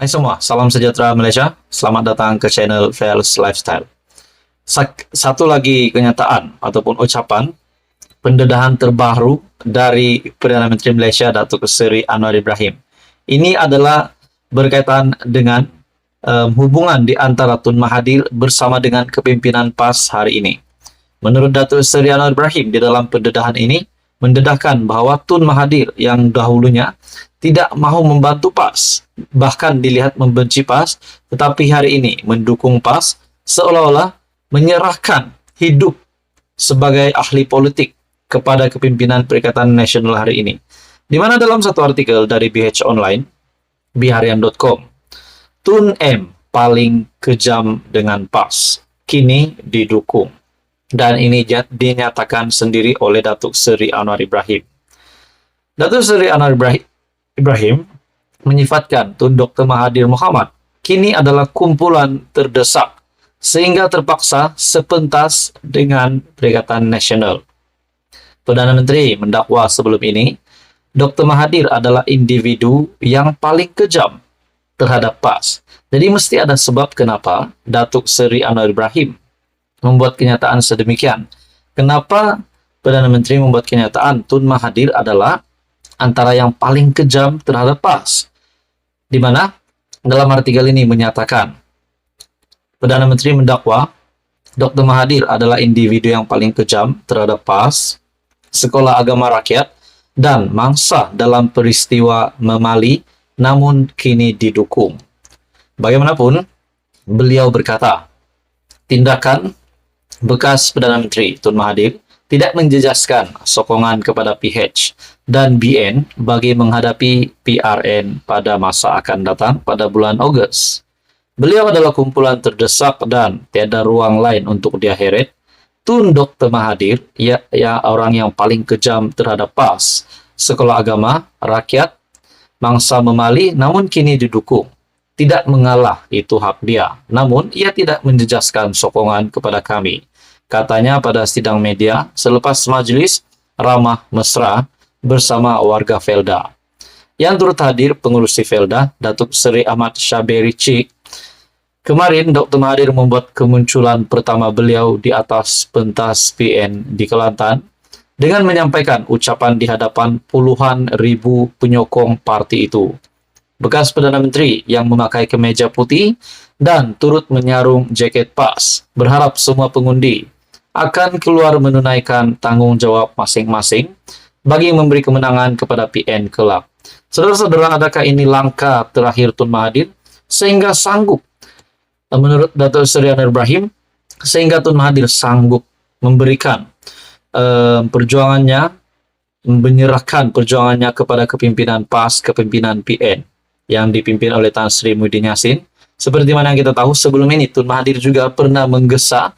Hai semua, salam sejahtera Malaysia. Selamat datang ke channel Fels Lifestyle. Satu lagi kenyataan ataupun ucapan pendedahan terbaru dari Perdana Menteri Malaysia Datuk Seri Anwar Ibrahim. Ini adalah berkaitan dengan hubungan di antara Tun Mahathir bersama dengan kepimpinan PAS hari ini. Menurut Datuk Seri Anwar Ibrahim, di dalam pendedahan ini mendedahkan bahwa Tun Mahathir yang dahulunya tidak mahu membantu PAS, bahkan dilihat membenci PAS, tetapi hari ini mendukung PAS, seolah-olah menyerahkan hidup sebagai ahli politik kepada kepimpinan Perikatan Nasional hari ini. Di mana dalam satu artikel dari BH Online, biharian.com, Tun M paling kejam dengan PAS, kini didukung. Dan ini dinyatakan sendiri oleh Datuk Seri Anwar Ibrahim. Datuk Seri Anwar Ibrahim menyifatkan Tun Dr. Mahathir Mohamad kini adalah kumpulan terdesak sehingga terpaksa sepentas dengan Perikatan Nasional. Perdana Menteri mendakwa sebelum ini Dr. Mahathir adalah individu yang paling kejam terhadap PAS. Jadi mesti ada sebab kenapa Datuk Seri Anwar Ibrahim membuat kenyataan sedemikian. Kenapa Perdana Menteri membuat kenyataan Tun Mahathir adalah antara yang paling kejam terhadap PAS, di mana dalam artikel ini menyatakan Perdana Menteri mendakwa Dr. Mahathir adalah individu yang paling kejam terhadap PAS, Sekolah Agama Rakyat, dan mangsa dalam peristiwa Memali, namun kini didukung. Bagaimanapun, beliau berkata, tindakan bekas Perdana Menteri Tun Mahathir tidak menjejaskan sokongan kepada PH dan BN bagi menghadapi PRN pada masa akan datang pada bulan Ogos. Beliau adalah kumpulan terdesak dan tiada ruang lain untuk diheret. Tun Dr. Mahathir, ya orang yang paling kejam terhadap PAS, Sekolah Agama Rakyat, mangsa Memali, namun kini didukung. Tidak mengalah, itu hak dia. Namun, ia tidak menjejaskan sokongan kepada kami. Katanya pada sidang media selepas majelis ramah mesra bersama warga Felda. Yang turut hadir pengurusi Felda, Datuk Seri Ahmad Syaberi Cik. Kemarin, Dr. Mahathir membuat kemunculan pertama beliau di atas pentas PN di Kelantan dengan menyampaikan ucapan di hadapan puluhan ribu penyokong parti itu. Bekas Perdana Menteri yang memakai kemeja putih dan turut menyarung jaket PAS berharap semua pengundi akan keluar menunaikan tanggung jawab masing-masing bagi memberi kemenangan kepada PN kelak. Saudara-saudara, adakah ini langkah terakhir Tun Mahathir sehingga sanggup, menurut Datuk Seri Anwar Ibrahim, sehingga Tun Mahathir sanggup memberikan perjuangannya, menyerahkan perjuangannya kepada kepimpinan PAS, kepimpinan PN yang dipimpin oleh Tan Sri Muhyiddin Yassin. Seperti mana yang kita tahu, sebelum ini Tun Mahathir juga pernah menggesa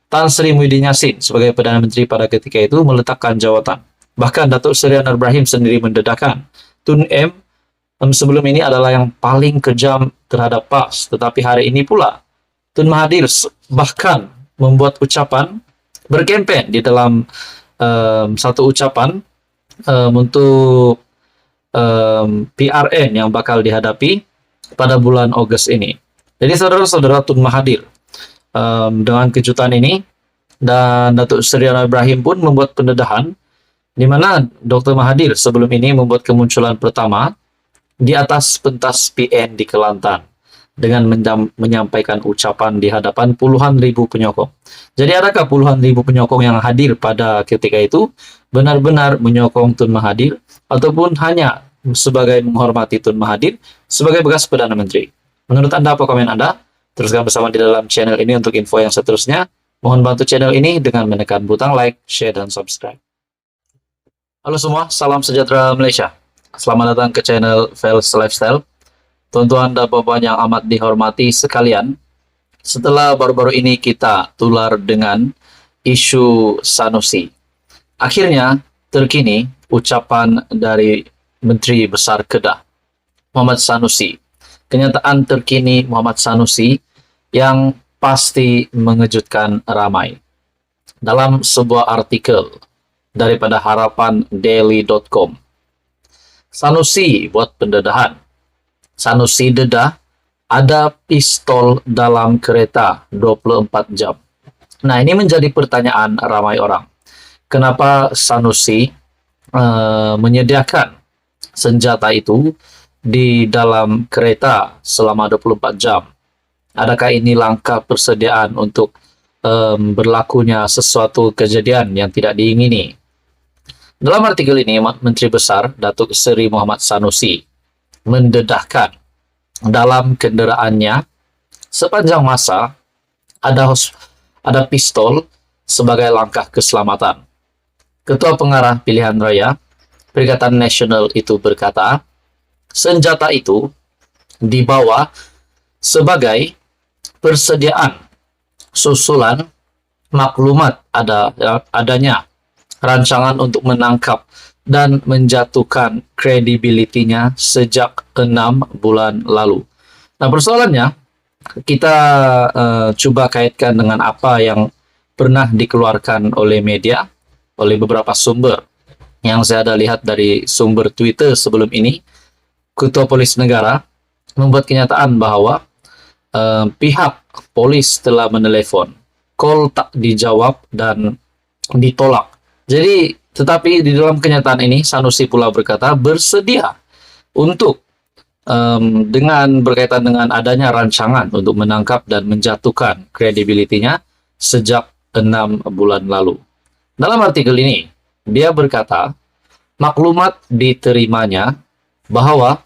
Tan Sri Muhyiddin Yassin sebagai Perdana Menteri pada ketika itu meletakkan jawatan. Bahkan Datuk Seri Anwar Ibrahim sendiri mendedahkan Tun M sebelum ini adalah yang paling kejam terhadap PAS. Tetapi hari ini pula Tun Mahathir bahkan membuat ucapan berkempen di dalam satu ucapan untuk PRN yang bakal dihadapi pada bulan Ogos ini. Jadi saudara-saudara, Tun Mahathir dengan kejutan ini dan Datuk Seri Anwar Ibrahim pun membuat pendedahan di mana Dr. Mahathir sebelum ini membuat kemunculan pertama di atas pentas PN di Kelantan dengan menyampaikan ucapan di hadapan puluhan ribu penyokong. Jadi adakah puluhan ribu penyokong yang hadir pada ketika itu benar-benar menyokong Tun Mahathir ataupun hanya sebagai menghormati Tun Mahathir sebagai bekas Perdana Menteri? Menurut Anda, apa komen Anda? Teruskan bersama di dalam channel ini untuk info yang seterusnya. Mohon bantu channel ini dengan menekan butang like, share, dan subscribe. Halo semua, salam sejahtera Malaysia. Selamat datang ke channel Fels Lifestyle. Tuan-tuan dan puan yang amat dihormati sekalian, setelah baru-baru ini kita tular dengan isu Sanusi. Akhirnya, terkini ucapan dari Menteri Besar Kedah, Muhammad Sanusi. Kenyataan terkini Muhammad Sanusi yang pasti mengejutkan ramai. Dalam sebuah artikel daripada harapandaily.com, Sanusi buat pendedahan. Sanusi dedah ada pistol dalam kereta 24 jam. Nah, ini menjadi pertanyaan ramai orang. Kenapa Sanusi menyediakan senjata itu di dalam kereta selama 24 jam? Adakah ini langkah persediaan untuk berlakunya sesuatu kejadian yang tidak diingini? Dalam artikel ini, Menteri Besar Datuk Seri Muhammad Sanusi mendedahkan dalam kenderaannya sepanjang masa ada pistol sebagai langkah keselamatan. Ketua Pengarah Pilihan Raya Perikatan Nasional itu berkata, senjata itu dibawa sebagai persediaan susulan maklumat adanya rancangan untuk menangkap dan menjatuhkan kredibilitinya sejak 6 bulan lalu. Nah, persoalannya, kita coba kaitkan dengan apa yang pernah dikeluarkan oleh media, oleh beberapa sumber. Yang saya ada lihat dari sumber Twitter sebelum ini, Ketua Polis Negara membuat kenyataan bahwa pihak polis telah menelepon, call tak dijawab dan ditolak. Jadi, tetapi di dalam kenyataan ini, Sanusi pula berkata bersedia untuk dengan berkaitan dengan adanya rancangan untuk menangkap dan menjatuhkan kredibilitinya sejak 6 bulan lalu. Dalam artikel ini, dia berkata, maklumat diterimanya bahwa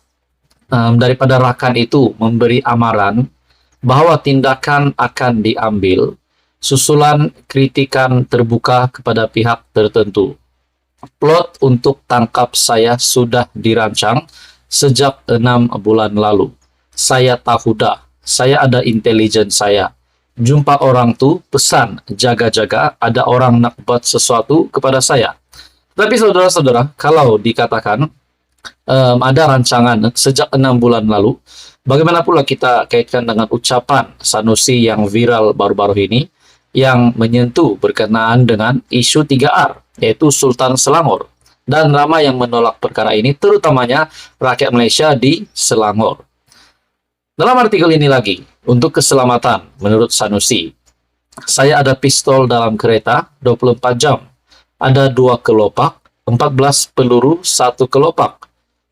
daripada rakan itu memberi amaran bahwa tindakan akan diambil susulan kritikan terbuka kepada pihak tertentu. Plot untuk tangkap saya sudah dirancang sejak 6 bulan lalu. Saya tahu dah, saya ada intelijen saya. Jumpa orang tu, pesan, jaga-jaga, ada orang nak buat sesuatu kepada saya. Tapi saudara-saudara, kalau dikatakan ada rancangan sejak 6 bulan lalu, bagaimana pula kita kaitkan dengan ucapan Sanusi yang viral baru-baru ini, yang menyentuh berkenaan dengan isu 3R, yaitu Sultan Selangor. Dan ramai yang menolak perkara ini, terutamanya rakyat Malaysia di Selangor. Dalam artikel ini lagi, untuk keselamatan, menurut Sanusi, saya ada pistol dalam kereta 24 jam. Ada 2 kelopak, 14 peluru, 1 kelopak.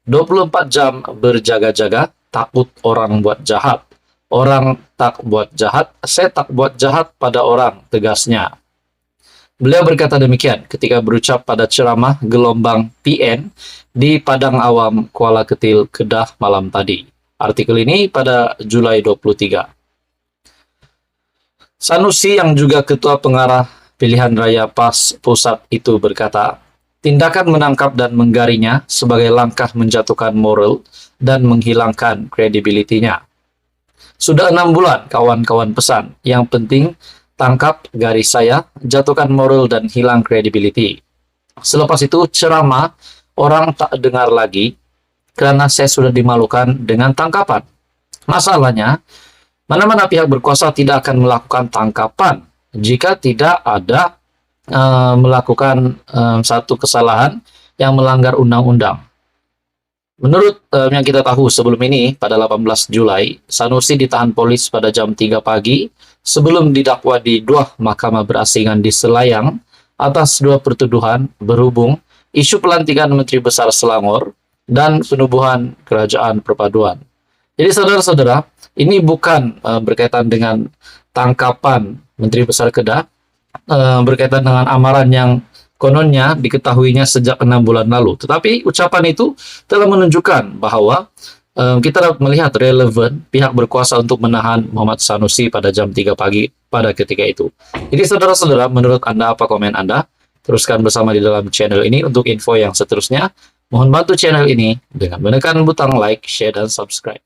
24 jam berjaga-jaga, takut orang buat jahat. Orang tak buat jahat, saya tak buat jahat pada orang, tegasnya. Beliau berkata demikian ketika berucap pada ceramah gelombang PN di Padang Awam, Kuala Ketil, Kedah malam tadi. Artikel ini pada Julai 23. Sanusi yang juga Ketua Pengarah Pilihan Raya PAS Pusat itu berkata, tindakan menangkap dan menggarinya sebagai langkah menjatuhkan moral dan menghilangkan kredibilitinya. Sudah 6 bulan kawan-kawan pesan, yang penting tangkap garis saya, jatuhkan moral dan hilang kredibiliti. Selepas itu ceramah orang tak dengar lagi karena saya sudah dimalukan dengan tangkapan. Masalahnya, mana-mana pihak berkuasa tidak akan melakukan tangkapan jika tidak ada melakukan satu kesalahan yang melanggar undang-undang. Menurut yang kita tahu sebelum ini, pada 18 Julai, Sanusi ditahan polis pada jam 3 pagi sebelum didakwa di 2 mahkamah berasingan di Selayang atas 2 pertuduhan berhubung isu pelantikan Menteri Besar Selangor dan penubuhan Kerajaan Perpaduan. Jadi saudara-saudara, ini bukan berkaitan dengan tangkapan Menteri Besar Kedah, berkaitan dengan amaran yang kononnya diketahuinya sejak 6 bulan lalu. Tetapi ucapan itu telah menunjukkan bahwa kita dapat melihat relevan pihak berkuasa untuk menahan Muhammad Sanusi pada jam 3 pagi pada ketika itu. Jadi saudara-saudara, menurut Anda apa komen Anda? Teruskan bersama di dalam channel ini untuk info yang seterusnya. Mohon bantu channel ini dengan menekan butang like, share, dan subscribe.